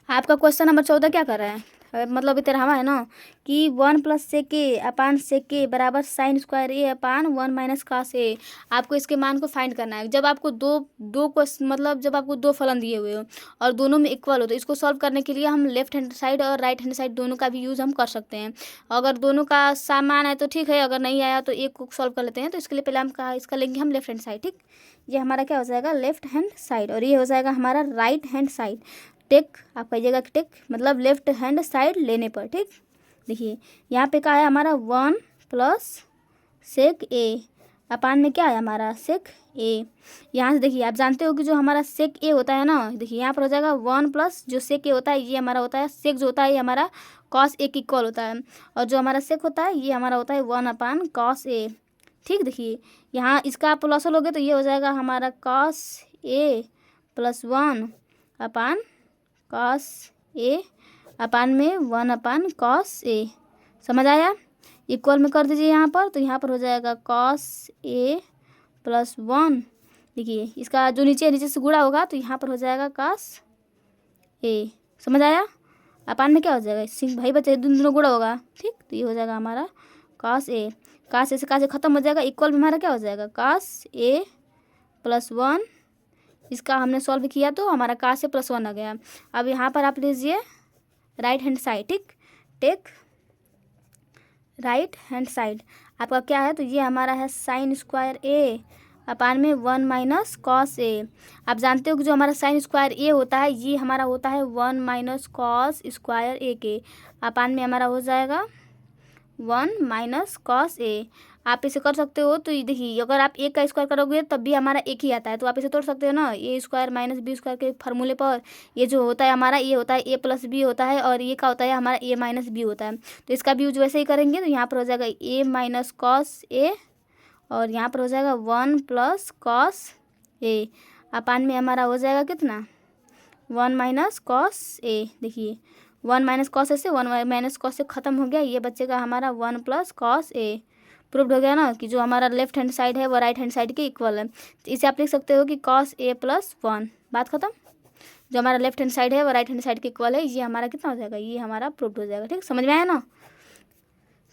आपका क्वेश्चन नंबर 14 क्या कर रहा है, मतलब इतना हवा है ना कि 1 प्लस सेक ए अपान सेक ए बराबर sine square A upon 1 minus cos ए। आपको इसके मान को फाइंड करना है। जब आपको दो को मतलब जब आपको दो फलन दिए हुए हो और दोनों में इक्वल हो तो इसको सॉल्व करने के लिए हम लेफ्ट हैंड साइड और राइट हैंड साइड दोनों का भी यूज़ हम कर सकते हैं। अगर दोनों का सामान है तो ठीक है, अगर नहीं आया तो एक को सॉल्व कर लेते हैं। तो इसके लिए पहले हम कहा इसका लेंगे हम लेफ्ट हैंड साइड। ठीक, ये हमारा क्या हो जाएगा, लेफ्ट हैंड साइड, और ये हो जाएगा हमारा राइट हैंड साइड। टेक आप कहिएगा कि टेक मतलब लेफ्ट हैंड साइड लेने पर। ठीक, देखिए यहाँ पे क्या है हमारा 1 प्लस सेक ए अपान में क्या है हमारा सेक ए। यहाँ से देखिए आप जानते हो कि जो हमारा सेक ए होता है ना, देखिए यहाँ पर हो जाएगा 1 प्लस जो सेक ए होता है ये हमारा होता है सेक जो होता है ये हमारा कॉस ए के इक्वल होता है, और जो हमारा सेक होता है ये हमारा होता है 1 अपान कॉस ए। ठीक, देखिए यहाँ इसका आप प्लस लोगे तो ये हो जाएगा हमारा cos A plus 1 upon cos A upon में 1 अपान कॉस ए। समझ आया, इक्वल में कर दीजिए यहाँ पर, तो यहाँ पर हो जाएगा कॉस ए प्लस 1। देखिए इसका जो नीचे से गुणा होगा तो यहाँ पर हो जाएगा कॉस ए। समझ आया, अपान में क्या हो जाएगा, सिंह भाई बच्चे दोनों गुणा होगा। ठीक, तो ये हो जाएगा हमारा कॉस ए। कॉस ए से कॉस ए खत्म हो जाएगा, इक्वल में हमारा क्या हो जाएगा कॉस ए प्लस 1। इसका हमने सॉल्व किया तो हमारा कॉस ए प्लस 1 आ गया। अब यहाँ पर आप लीजिए राइट हैंड साइड। ठीक, टेक राइट हैंड साइड आपका क्या है, तो ये हमारा है साइन स्क्वायर ए अपान में 1 माइनस कॉस ए। आप जानते हो कि जो हमारा साइन स्क्वायर ए होता है ये हमारा होता है 1 माइनस कॉस स्क्वायर ए के, अपान में हमारा हो जाएगा 1 माइनस कॉस ए। आप इसे कर सकते हो, तो देखिए अगर आप एक का स्क्वायर करोगे तब भी हमारा एक ही आता है, तो आप इसे तोड़ सकते हो ना, ए स्क्वायर माइनस बी स्क्वायर के फार्मूले पर। ये जो होता है हमारा ये होता है ए प्लस बी होता है, और ये का होता है हमारा ए माइनस बी होता है। तो इसका भी यूज वैसे ही करेंगे, तो यहाँ पर हो जाएगा ए माइनस कॉस ए, और यहाँ पर हो जाएगा 1 प्लस कॉस ए, अपान में हमारा हो जाएगा कितना 1 माइनस कॉस ए। देखिए 1 माइनस कॉस ए से 1 माइनस कॉस ए खत्म हो गया, ये बचेगा हमारा 1 प्लस कॉस ए। प्रूव्ड हो गया ना कि जो हमारा लेफ्ट हैंड साइड है वो राइट हैंड साइड के इक्वल है। तो इसे आप लिख सकते हो कि कॉस ए प्लस 1। बात खत्म, जो हमारा लेफ्ट हैंड साइड है वो राइट हैंड साइड के इक्वल है, ये हमारा कितना हो जाएगा, ये हमारा प्रूव्ड हो जाएगा। ठीक, समझ में आया ना।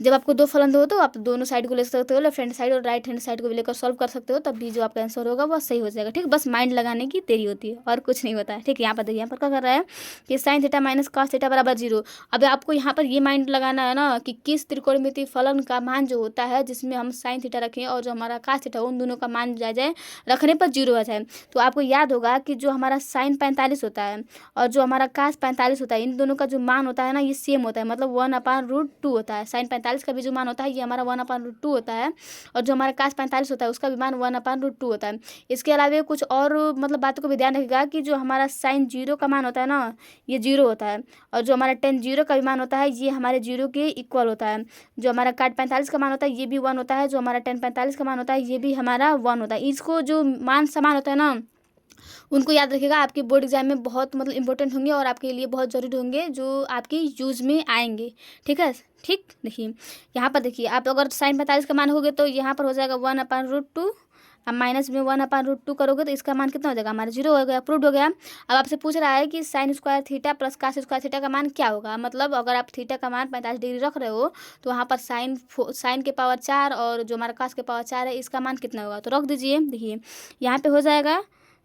जब आपको दो फलन दो तो आप दोनों साइड को ले सकते हो, लेफ्ट हैंड साइड और राइट हैंड साइड को भी लेकर सॉल्व कर सकते हो, तब भी जो आपका आंसर होगा वो सही हो जाएगा। ठीक, बस माइंड लगाने की देरी होती है और कुछ नहीं होता है। ठीक, यहाँ पर देखिए यहाँ पर क्या कर रहा है कि sine theta minus cos theta बराबर 0। अब आपको यहाँ पर ये माइंड लगाना है ना कि किस त्रिकोणमितीय फलन का मान जो होता है जिसमें हम साइन थीटा रखें और जो हमारा कॉस थीटा उन दोनों का मान जाए रखने पर 0 आ जाए। तो आपको याद होगा कि जो हमारा साइन 45 होता है और जो हमारा कॉस 45 होता है, इन दोनों का जो मान होता है ना ये सेम होता है, मतलब 1/√2 होता है। साइन 45 का भी जो मान होता है ये हमारा 1/√2 होता है, और जो हमारा cos 45 होता है उसका भी मान 1/√2 होता है। इसके अलावा कुछ और मतलब बातों को भी ध्यान रखिएगा कि जो हमारा sin 0 का मान होता है ना ये 0 होता है, और जो हमारा tan 0 का भी मान होता है ये हमारे 0 के इक्वल होता है। जो हमारा cot 45 का मान होता है ये भी 1 होता है, जो हमारा tan 45 का मान होता है ये भी हमारा 1 होता है। इसको जो मान समान होता है ना उनको याद रखिएगा, आपके बोर्ड एग्जाम में बहुत मतलब इंपॉर्टेंट होंगे और आपके लिए बहुत ज़रूरी होंगे, जो आपकी यूज़ में आएंगे। ठीक है, ठीक। देखिए यहाँ पर, देखिए आप अगर साइन 45 का मान होगे तो यहाँ पर हो जाएगा 1/√2। अब माइनस में 1/√2 करोगे तो इसका मान कितना हो जाएगा, हमारा 0 हो गया, प्रूव हो गया। अब आपसे पूछ रहा है कि sine square theta plus cos square theta का मान क्या होगा। मतलब अगर आप थीटा का मान 45 डिग्री रख रहे हो तो वहाँ पर साइन के पावर 4 और जो हमारा कास के पावर 4 है, इसका मान कितना होगा, तो रख दीजिए। देखिए यहाँ पे हो जाएगा,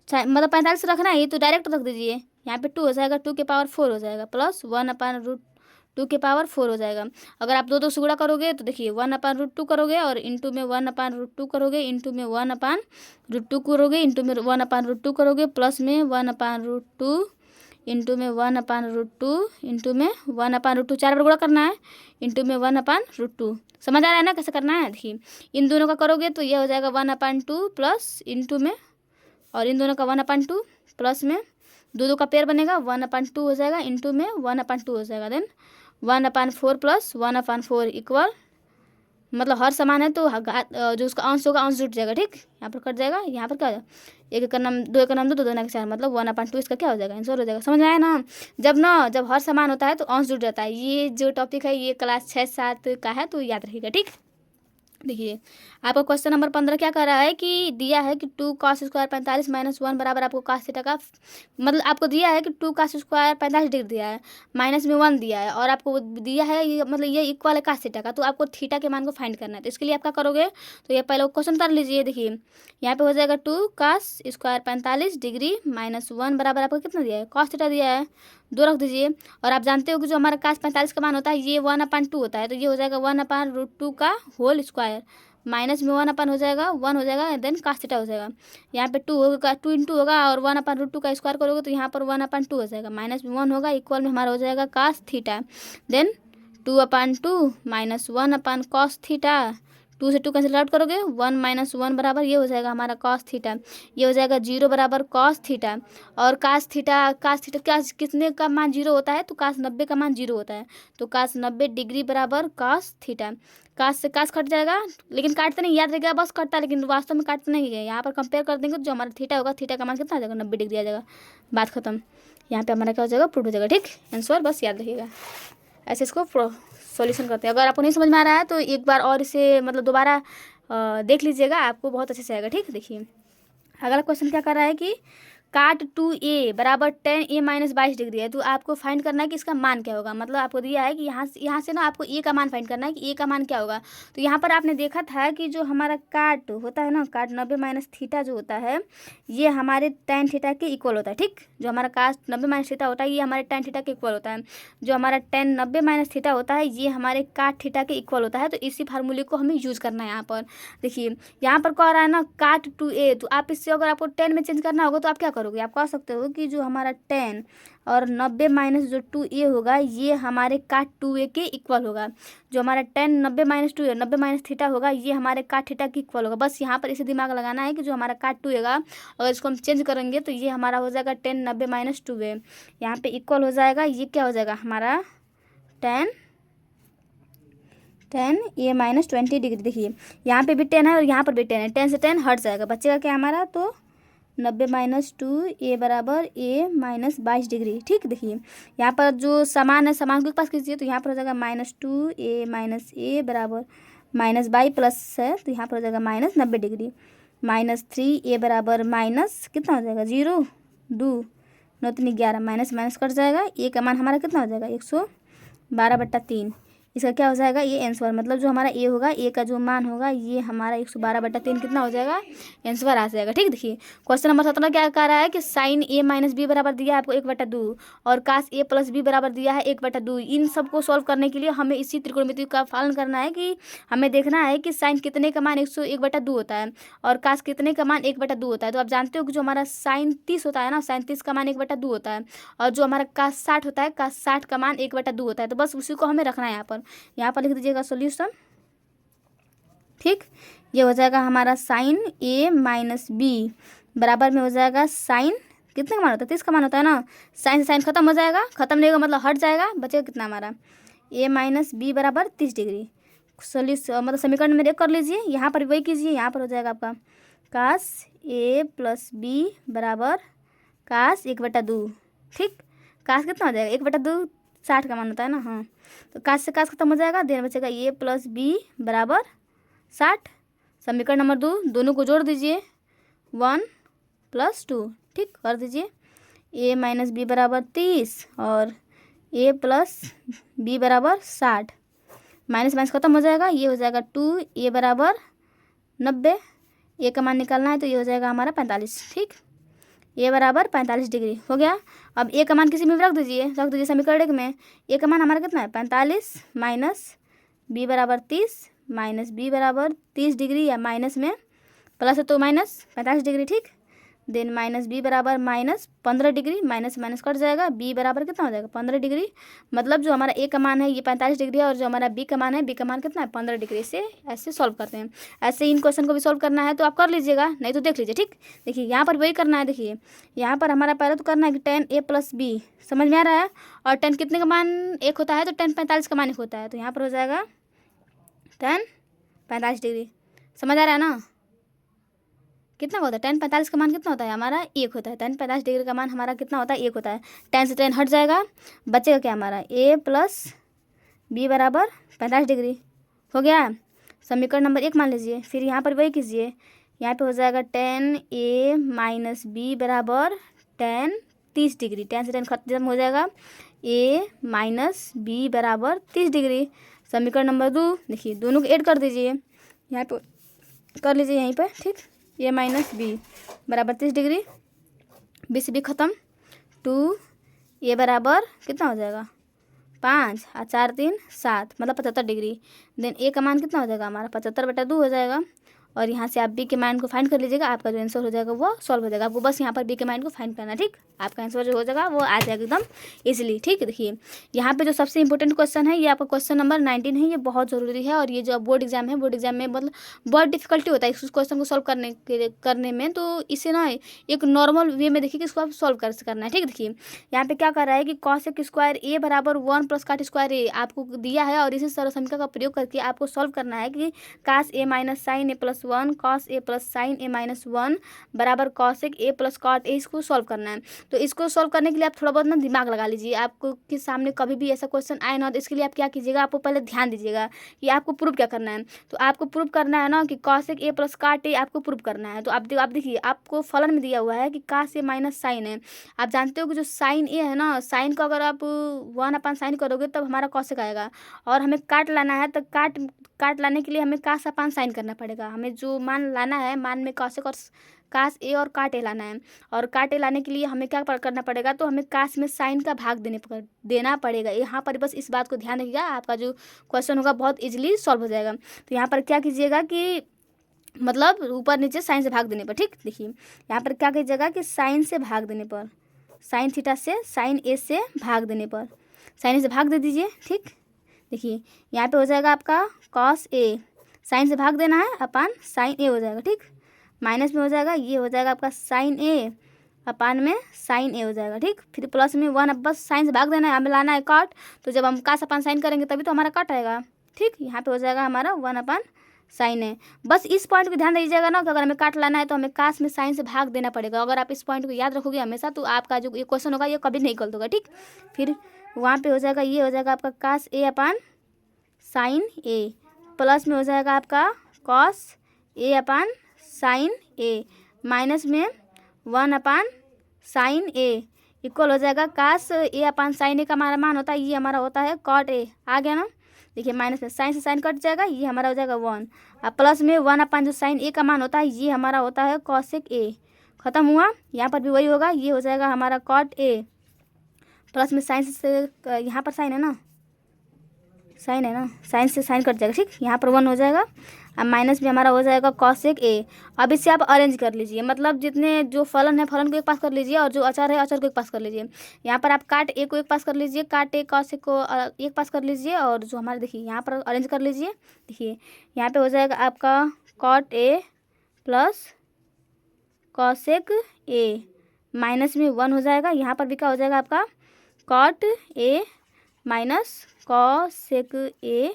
मतलब 45 रखना है तो डायरेक्ट रख दीजिए। यहाँ पे 2 हो जाएगा, 2 के पावर 4 हो जाएगा, प्लस 1/√2 के पावर 4 हो जाएगा। अगर आप दो से गुणा करोगे तो देखिए 1/√2 करोगे और इंटू में 1/√2 करोगे, इंटू में 1/√2 करोगे, इंटू में 1/√2 करोगे, प्लस में 1/√2 इंटू में 1/√2 इंटू में 1/√2, 4 बार गुणा करना है, इंटू में 1/√2। समझ आ रहा है ना कैसे करना है। देखिए इन दोनों का करोगे तो यह हो जाएगा 1/2 प्लस इंटू में, और इन दोनों का 1/2 प्लस में 2 का पेयर बनेगा, 1/2 हो जाएगा, इंटू में 1/2 हो जाएगा, देन 1/4 प्लस 1/4 इक्वल, मतलब हर समान है तो जो उसका अंश होगा अंश जुट जाएगा। ठीक, यहाँ पर कट जाएगा, यहाँ पर क्या हो जाएगा, एक का नाम 2 का नाम 2 2 ना 4, मतलब 1/2 इसका क्या हो जाएगा, आंसर हो जाएगा। समझ में आया ना। जब हर समान होता है तो अंश जुट जाता है। ये जो टॉपिक है ये क्लास 6-7 का है, तो याद रखिएगा। ठीक, देखिए आपका क्वेश्चन नंबर 15 क्या कर रहा है कि दिया है कि 2 cos स्क्वायर 45 माइनस 1 बराबर आपको cos थीटा का, मतलब आपको दिया है कि 2 cos स्क्वायर 45 डिग्री दिया है, माइनस में 1 दिया है, और आपको दिया है ये, मतलब ये इक्वल है cos थीटा का, तो आपको थीटा के मान को फाइंड करना है। तो इसके लिए आप क्या करोगे, तो ये पहले क्वेश्चन कर लीजिए। देखिए यहाँ पे हो जाएगा 2 cos स्क्वायर 45 डिग्री माइनस 1 बराबर आपको कितना दिया है, cos थीटा दिया है, 2 रख दीजिए। और आप जानते हो कि जो हमारा cos 45 का मान होता है ये 1/2 होता है, तो ये हो जाएगा 1/√2 का होल स्क्वायर, माइनस में 1 हो जाएगा, 1 हो जाएगा, देन cos थीटा हो जाएगा। यहाँ पे 2 होगा, 2 इंटू होगा, और 1/√2 का स्क्वायर करोगे तो यहाँ पर 1/2 हो जाएगा, माइनस में 1 होगा, इक्वल में हमारा हो जाएगा cos theta, then 2/2 minus 1/cos theta, 2 से 2 कैंसिल आउट करोगे, 1 माइनस 1 बराबर ये हो जाएगा हमारा cos थीटा, ये हो जाएगा 0 बराबर cos थीटा। और cos थीटा क्या कितने का मान 0 होता है, तो cos 90 का मान 0 होता है, तो cos 90 डिग्री बराबर cos थीटा। cos से cos कट जाएगा, लेकिन काटते नहीं, याद रखेगा, बस कटता है लेकिन वास्तव में काटते नहीं है। यहाँ पर कंपेयर कर देंगे तो जो हमारा थीटा होगा, थीटा का मान कितना आ जाएगा, 90 डिग्री आ जाएगा, बात खत्म। यहाँ पे हमारा क्या हो जाएगा, प्रूव हो जाएगा। ठीक, आंसर बस याद रखिएगा। ऐसे इसको सॉल्यूशन करते हैं। अगर आपको नहीं समझ में आ रहा है तो एक बार और इसे मतलब दोबारा देख लीजिएगा, आपको बहुत अच्छे से आएगा। ठीक, देखिए अगला क्वेश्चन क्या कर रहा है कि काट 2a बराबर 10a माइनस 22 डिग्री है, तो आपको फाइंड करना है कि इसका मान क्या होगा। मतलब आपको दिया है कि यहाँ से ना आपको a का मान फाइंड करना है कि a का मान क्या होगा। तो यहाँ पर आपने देखा था कि जो हमारा काट होता है ना, काट 90 माइनस थीटा जो होता है ये हमारे tan थीटा के इक्वल होता है। ठीक, जो हमारा काट 90 माइनस थीटा होता है ये हमारे tan थीटा के इक्वल होता है। जो हमारा tan 90 माइनस थीटा होता है ये हमारे काट थीटा के इक्वल होता है। तो इसी फार्मूले को हमें यूज़ करना है यहाँ पर। देखिए यहाँ पर कह रहा है ना काट 2a, तो आप इससे अगर आपको 10 में चेंज करना होगा तो आप क्या करोगे, आप कह सकते हो कि जो हमारा 10 और 90 माइनस जो 2a होगा ये हमारे काट 2a के इक्वल होगा। जो हमारा 10 90 माइनस 2a 90 माइनस थीटा होगा ये हमारे काट थीटा के इक्वल होगा। बस यहाँ पर इसे दिमाग लगाना है कि जो हमारा काट 2a होगा अगर इसको हम चेंज करेंगे तो ये हमारा हो जाएगा 10 90 माइनस 2a, यहाँ पे इक्वल हो जाएगा, ये क्या हो जाएगा हमारा 10 a माइनस 20 डिग्री। देखिए यहाँ पे भी 10 है और यहाँ पर भी 10 है, 10 से 10 हट जाएगा, बचेगा क्या हमारा, तो 90 माइनस 2a बराबर a माइनस 22 डिग्री। ठीक, देखिए यहाँ पर जो समान है समान को पास कीजिए तो यहाँ पर हो जाएगा माइनस 2a माइनस a बराबर माइनस 22 प्लस है तो यहाँ पर हो जाएगा माइनस 90 डिग्री, माइनस 3a बराबर माइनस कितना हो जाएगा 0 2 9 3 11, माइनस माइनस कट जाएगा, a का मान हमारा कितना हो जाएगा 112/3। इसका क्या हो जाएगा ये आंसर, मतलब जो हमारा ए होगा, ए का जो मान होगा ये हमारा 112/3 कितना हो जाएगा, आंसर आ जाएगा। ठीक, देखिए क्वेश्चन नंबर 17 क्या कह रहा है कि साइन ए माइनस बी बराबर दिया है आपको 1/2 और कास ए प्लस बी बराबर दिया है 1/2। इन सबको सॉल्व करने के लिए हमें इसी त्रिकोणमिति का पालन करना है कि हमें देखना है कि साइन कितने का मान 101/2 होता है और कास कितने का मान 1/2 होता है। तो आप जानते हो कि जो हमारा साइन 30 होता है ना, साइन 30 का मान 1/2 होता है, और जो हमारा कास 60 होता है, कास 60 का मान 1/2 होता है। तो बस उसी को हमें रखना है यहाँ पर लिख दीजिएगा सॉल्यूशन। ठीक, ये हो जाएगा हमारा साइन ए माइनस बी बराबर में हो जाएगा साइन कितने का मान होता है 30 का मान होता है ना, साइन से साइन खत्म हो जाएगा, खत्म नहीं होगा मतलब हट जाएगा, बचेगा कितना हमारा ए माइनस बी बराबर 30 डिग्री। सॉल्यूशन मतलब समीकरण में देख कर लीजिए, यहाँ पर वही कीजिए, यहाँ पर हो जाएगा आपका कास ए प्लस बी बराबर कास 1/2। ठीक, कास कितना हो जाएगा 1/2, 60 का मान होता है ना। हाँ, तो कास से कास खत्म हो जाएगा, देन बचेगा ए प्लस बी बराबर 60। समीकरण नंबर 2, दोनों को जोड़ दीजिए 1 + 2। ठीक, कर दीजिए ए माइनस बी बराबर 30 और ए प्लस बी बराबर 60। माइनस माइनस खत्म हो जाएगा, ये हो जाएगा 2 ए बराबर 90। ए का मान निकालना है तो ये हो जाएगा हमारा 45। ठीक, ए बराबर 45 डिग्री हो गया। अब ए का मान किसी में भी रख दीजिए समीकरण 1 में। ए का मान हमारा कितना है 45 माइनस बी बराबर 30 माइनस बी बराबर 30 डिग्री, या माइनस में प्लस है तो माइनस 45 डिग्री। ठीक, देन माइनस बी बराबर minus 15 degree, minus minus cut जाएगा, बी बराबर कितना हो जाएगा 15 डिग्री। मतलब जो हमारा ए का मान है ये 45 डिग्री है और जो हमारा बी का मान है, बी का मान कितना है 15 डिग्री। से ऐसे सॉल्व करते हैं। ऐसे इन क्वेश्चन को भी सॉल्व करना है तो आप कर लीजिएगा, नहीं तो देख लीजिए। ठीक, देखिए यहाँ पर वही करना है। देखिए यहाँ पर हमारा पहले तो करना है कि tan a + b समझ में आ रहा है, और tan कितने का मान 1 होता है तो tan 45 का मान 1 होता है, तो यहाँ पर हो जाएगा tan 45 डिग्री। समझ आ रहा है ना, कितना होता है tan 45 का मान कितना होता है हमारा 1 होता है। tan 45 डिग्री का मान हमारा कितना होता है 1 होता है। tan से tan हट जाएगा, बचेगा क्या हमारा a + b बराबर 45 डिग्री हो गया। समीकरण नंबर 1 मान लीजिए, फिर यहाँ पर वही कीजिए। यहाँ पे हो जाएगा tan a - b बराबर tan 30 डिग्री। tan से tan खत्म हो जाएगा, a - b बराबर 30 डिग्री। समीकरण नंबर 2 देखिए, दोनों को ऐड कर दीजिए, यहाँ पे कर लीजिए यहीं पर। ठीक, a - b बराबर 30 डिग्री, b से b खत्म, 2 a बराबर कितना हो जाएगा 5 और 4 3 7 मतलब 75 डिग्री। देन a का मान कितना हो जाएगा हमारा 75/2 हो जाएगा। और यहाँ से आप b के मान को फाइंड कर लीजिएगा, आपका जो आंसर हो जाएगा वो सॉल्व हो जाएगा। आपको बस यहाँ पर b के मान को फाइंड करना है। ठीक, आपका आंसर जो हो जाएगा वो आ जाएगा एकदम इजीली। ठीक, देखिए यहाँ पे जो सबसे इंपॉर्टेंट क्वेश्चन है ये आपका क्वेश्चन नंबर 19 है, ये बहुत ज़रूरी है। और ये जो बोर्ड एग्जाम है, बोर्ड एग्जाम में मतलब बहुत डिफिकल्टी होता है इस क्वेश्चन को सॉल्व करने में, तो इसे ना एक नॉर्मल वे में देखिए कि इसको आप सॉल्व करना है। ठीक, देखिए यहाँ पे क्या कर रहा है कि cos स्क्वायर a बराबर 1 + काट स्क्वायर a आपको दिया है, और इसी सरल समीकरण का प्रयोग करके आपको सॉल्व करना है कि cos a - sin a + 1 cos a + sin a - 1 बराबर cos a + cot a, इसको सॉल्व करना है। तो इसको सॉल्व करने के लिए आप थोड़ा बहुत ना दिमाग लगा लीजिए। आपको के सामने कभी भी ऐसा क्वेश्चन आए ना, तो इसके लिए आप क्या कीजिएगा, आपको पहले ध्यान दीजिएगा कि आपको प्रूव क्या करना है। तो आपको प्रूव करना है ना कि cos a + cot a आपको प्रूव करना है। तो आप देखिए, आपको फलन में दिया हुआ है कि cos a - sin a। आप जानते हो कि जो sin a है ना, साइन को अगर आप 1/sin करोगे तब हमारा cos आएगा, और हमें काट लाना है तो काट लाने के लिए हमें cos/sin करना पड़ेगा। हमें जो मान लाना है, मान में cos a और cot a लाना है, और cot a लाने के लिए हमें क्या करना पड़ेगा, तो हमें cos में sin का भाग देना पड़ेगा। यहाँ पर बस इस बात को ध्यान रखिएगा, आपका जो क्वेश्चन होगा बहुत इजीली सॉल्व हो जाएगा। तो यहाँ पर क्या कीजिएगा कि मतलब ऊपर नीचे साइन से भाग देने पर। ठीक, देखिए यहाँ पर क्या कीजिएगा कि साइन से भाग देने पर, साइन थीटा से साइन ए से भाग देने पर साइन ए से भाग दे दीजिए। ठीक, देखिए यहाँ पे हो जाएगा आपका cos a, साइन से भाग देना है अपान साइन ए हो जाएगा। ठीक, माइनस में हो जाएगा, ये हो जाएगा आपका साइन ए अपान में साइन ए हो जाएगा। ठीक, फिर प्लस में 1, अब बस साइन से भाग देना है, हमें लाना है काट, तो जब हम कास अपान साइन करेंगे तभी तो हमारा काट आएगा। ठीक, यहाँ पे हो जाएगा हमारा 1/sin a। बस इस पॉइंट को ध्यान दीजिएगा ना कि अगर हमें काट लाना है तो हमें कास में साइन से भाग देना पड़ेगा। अगर आप इस पॉइंट को याद रखोगे हमेशा, तो आपका जो ये क्वेश्चन होगा ये कभी नहीं गलत होगा। ठीक, फिर वहाँ पे हो जाएगा, ये हो जाएगा आपका cos a upon sign A, plus में हो जाएगा आपका cos a upon sign A, minus में 1/sin a इक्वल हो जाएगा cos a अपान साइन ए का हमारा मान होता है, ये हमारा होता है cot a। आ गया ना, देखिए माइनस में साइन से साइन कट जाएगा, ये हमारा हो जाएगा 1, और प्लस में 1/, जो साइन ए का मान होता है ये हमारा होता है cosec a। खत्म हुआ, यहाँ पर भी वही होगा, ये हो जाएगा हमारा cot a, प्लस में साइन से यहाँ पर साइन है ना, साइन से साइन कट जाएगा। ठीक, यहाँ पर 1 हो जाएगा, अब माइनस में हमारा हो जाएगा cosec a। अब इससे आप अरेंज कर लीजिए, मतलब जितने जो फलन है फलन को एक पास कर लीजिए, और जो अचर है अचर को एक पास कर लीजिए। यहाँ पर आप काट a को एक पास कर लीजिए, काट a cosec को एक पास कर लीजिए, और जो हमारे देखिए यहाँ पर अरेंज कर लीजिए। देखिए यहाँ पे हो जाएगा आपका cot a plus cosec a, minus में 1 हो जाएगा। यहाँ पर भी क्या हो जाएगा आपका cot a minus cosec a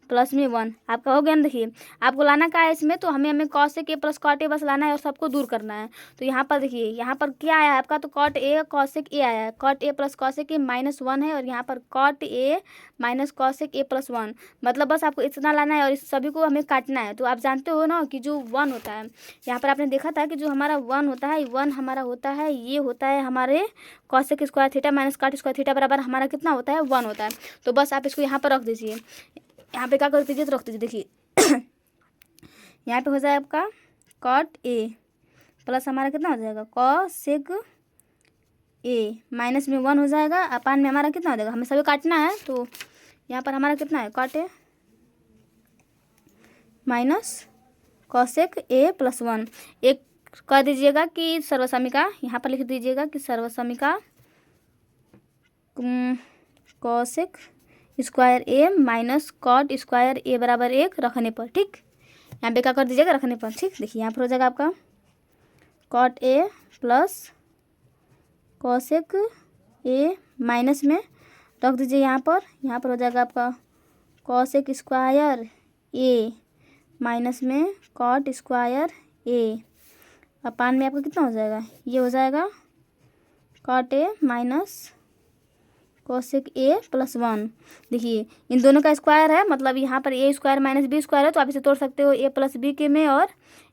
plus में 1 आपका हो गया ना। देखिए आपको लाना क्या है इसमें, तो हमें cosec A plus cot A बस लाना है और सबको दूर करना है। तो यहाँ पर देखिए यहाँ पर क्या आया है आपका, तो कॉट ए कॉसेक ए आया है, cot A plus cosec A -1 है, और यहाँ पर cot A minus cosec A plus 1, मतलब बस आपको इतना लाना है और इस सभी को हमें काटना है। तो आप जानते हो ना कि जो 1 होता है, यहाँ पर आपने देखा था कि जो हमारा 1 होता है, 1 हमारा होता है, ये होता है हमारे cosec square theta minus cot square theta बराबर हमारा कितना होता है, 1 होता है। तो बस आप इसको यहाँ पर रख दीजिए, यहाँ पे क्या कर दीजिए, तो रख दीजिए। देखिए यहाँ पे हो जाए आपका कॉट ए प्लस हमारा कितना हो जाएगा, कॉसेक ए माइनस में 1 हो जाएगा, अपान में हमारा कितना हो जाएगा, हमें सभी काटना है। तो यहाँ पर हमारा कितना है, cot A minus cosec A plus 1। एक कर दीजिएगा कि सर्वसमीका, यहाँ पर लिख दीजिएगा कि सर्वसमीका cosec square A minus cot square ए बराबर 1 रखने पर। ठीक, यहाँ पे क्या कर दीजिएगा, रखने पर। ठीक, देखिए यहाँ पर हो जाएगा आपका cot A plus cosec A minus में रख दीजिए यहाँ पर हो जाएगा आपका कॉसेक स्क्वायर ए माइनस में कॉट स्क्वायर ए, अपान में आपका कितना हो जाएगा, ये हो जाएगा cot A minus cosec A plus 1। देखिए इन दोनों का स्क्वायर है, मतलब यहाँ पर ए स्क्वायर माइनस बी स्क्वायर है, तो आप इसे तोड़ सकते हो ए प्लस बी के में और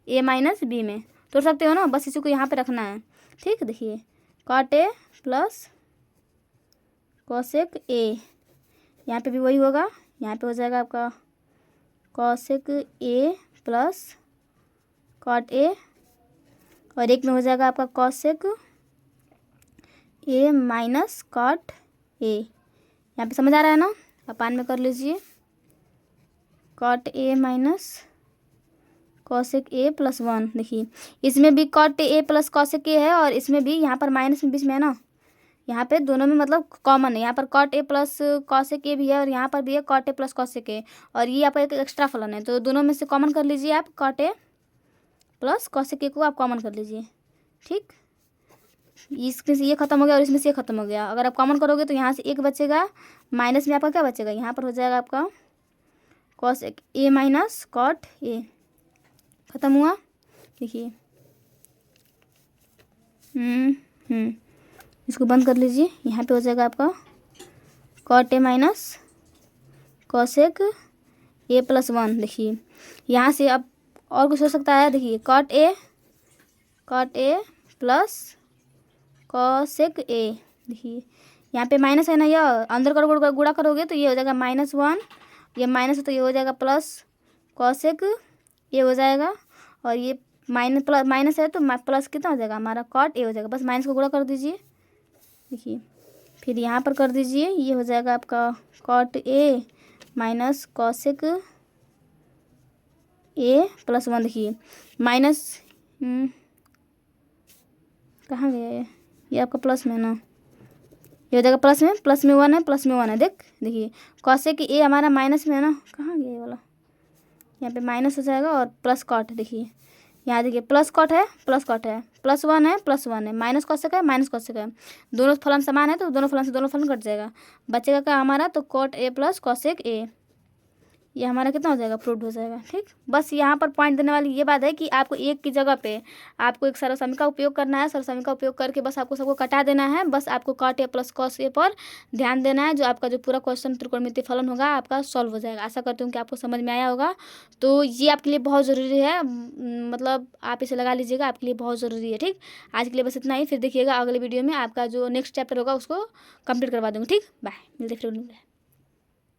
ए माइनस बी में तोड़ सकते हो ना, बस इसी को यहाँ पे रखना है। ठीक, देखिए cot A plus cosec A, यहाँ पे भी वही होगा, यहाँ पे हो जाएगा आपका cosec A plus cot A, और एक में हो जाएगा आपका cosec A minus cot A. यहाँ पे समझ आ रहा है ना, अपान में कर लीजिए cot A minus cosec A plus 1। देखिए इसमें भी cot A plus cosec A है, और इसमें भी यहाँ पर माइनस में बीच में है ना, यहाँ पे दोनों में मतलब कॉमन है, यहाँ पर cot A plus cosec A भी है और यहाँ पर भी है cot A plus cosec A, और ये आपका एक एक्स्ट्रा फलन है, तो दोनों में से कॉमन कर लीजिए आप, cot A plus cosec A को आप कॉमन कर लीजिए। ठीक, इसमें से ये खत्म हो गया और इसमें से ये खत्म हो गया, अगर आप कॉमन करोगे तो यहाँ से एक बचेगा, माइनस में आपका क्या बचेगा, यहाँ पर हो जाएगा आपका cosec A minus cot A, खत्म हुआ। देखिए इसको बंद कर लीजिए, यहाँ पे हो जाएगा आपका cot A minus cosec A plus 1। देखिए यहाँ से अब और कुछ हो सकता है, देखिए cot A plus cosec A, देखिए यहाँ पे माइनस है ना, यह अंदर करोगे गुणा करोगे तो ये हो जाएगा -1, ये माइनस है तो ये हो जाएगा प्लस कॉसेक ए हो जाएगा, और ये माइनस है तो प्लस कितना हो जाएगा हमारा कॉट ए हो जाएगा, बस माइनस को गुणा कर दीजिए। देखिए फिर यहाँ पर कर दीजिए, ये हो जाएगा आपका cot A minus cosec A plus 1। देखिए माइनस कहाँ गया ये आपका प्लस में ना, ये हो जाएगा प्लस में 1 है, प्लस में 1 है। देखिए कॉसेक ए हमारा माइनस में है ना, कहाँ गया ये वाला, यहाँ पे माइनस हो जाएगा और प्लस कॉट। देखिए यहाँ देखिए प्लस कॉट है, प्लस 1 है, प्लस 1 है, माइनस कॉसेक है, माइनस कॉसेक है, दोनों फलन समान है तो दोनों फलन से दोनों फलन कट जाएगा, बचेगा क्या हमारा, तो cot A plus cosec A, ये हमारा कितना हो जाएगा, प्रूव्ड हो जाएगा। ठीक, बस यहाँ पर पॉइंट देने वाली ये बात है कि आपको एक की जगह पे आपको एक सर्वसमीका का उपयोग करना है, सर्वसमीका का उपयोग करके बस आपको सबको कटा देना है, बस आपको cot A plus cos A पर ध्यान देना है, जो आपका जो पूरा क्वेश्चन त्रिकोणमितीय फलन होगा आपका सॉल्व हो जाएगा। आशा करती हूँ कि आपको समझ में आया होगा, तो ये आपके लिए बहुत ज़रूरी है, मतलब आप इसे लगा लीजिएगा, आपके लिए बहुत ज़रूरी है। ठीक, आज के लिए बस इतना ही, फिर देखिएगा अगले वीडियो में आपका जो नेक्स्ट चैप्टर होगा उसको कंप्लीट करवा दूँगी। ठीक, बाय, मिलते फिर।